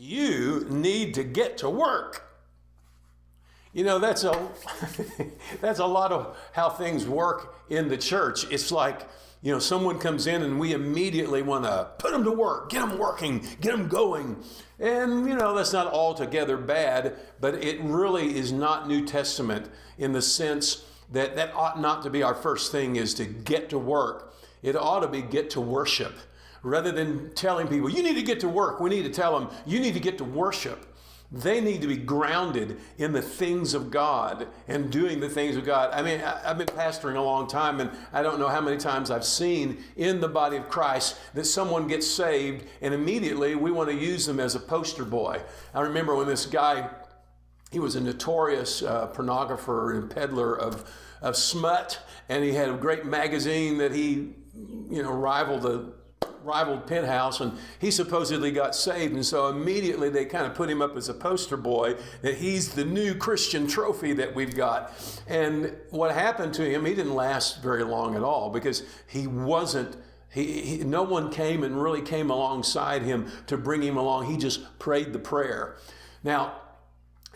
You need to get to work. You know, that's a that's a lot of how things work in the church. It's like, you know, someone comes in and we immediately want to put them to work, get them working, get them going. And, you know, that's not altogether bad, but it really is not New Testament in the sense that that ought not to be our first thing, is to get to work. It ought to be get to worship. Rather than telling people, you need to get to work, we need to tell them, you need to get to worship. They need to be grounded in the things of God and doing the things of God. I mean, I've been pastoring a long time, and I don't know how many times I've seen in the body of Christ that someone gets saved and immediately we want to use them as a poster boy. I remember when this guy, he was a notorious pornographer and peddler of smut, and he had a great magazine that he, you know, rivaled Penthouse, and he supposedly got saved, and so immediately they kind of put him up as a poster boy, that he's the new Christian trophy that we've got. And what happened to him, he didn't last very long at all, because he wasn't, no one came and really came alongside him to bring him along. He just prayed the prayer. Now,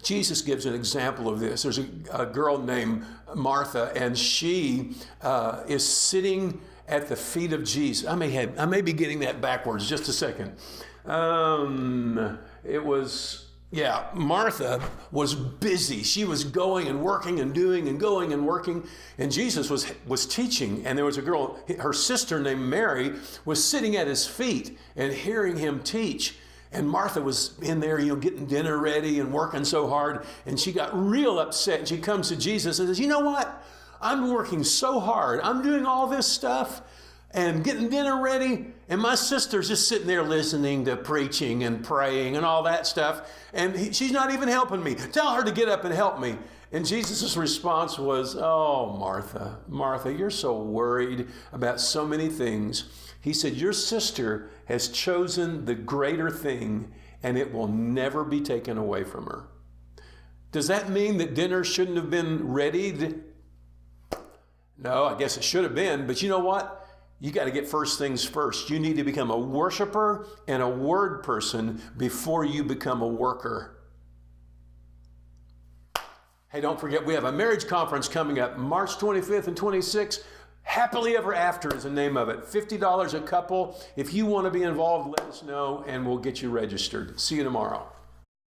Jesus gives an example of this. There's a girl named Martha, and she is sitting at the feet of Jesus. I may be getting that backwards. Just a second. Martha was busy. She was going and working and doing and going and working. And Jesus was teaching. And there was a girl, her sister named Mary, was sitting at his feet and hearing him teach. And Martha was in there, you know, getting dinner ready and working so hard. And she got real upset. And she comes to Jesus and says, you know what? I'm working so hard. I'm doing all this stuff and getting dinner ready, and my sister's just sitting there listening to preaching and praying and all that stuff, and she's not even helping me. Tell her to get up and help me. And Jesus' response was, oh, Martha, Martha, you're so worried about so many things. He said, your sister has chosen the greater thing, and it will never be taken away from her. Does that mean that dinner shouldn't have been ready? No, I guess it should have been, but you know what? You got to get first things first. You need to become a worshiper and a word person before you become a worker. Hey, don't forget, we have a marriage conference coming up March 25th and 26th. Happily Ever After is the name of it. $50 a couple. If you want to be involved, let us know and we'll get you registered. See you tomorrow.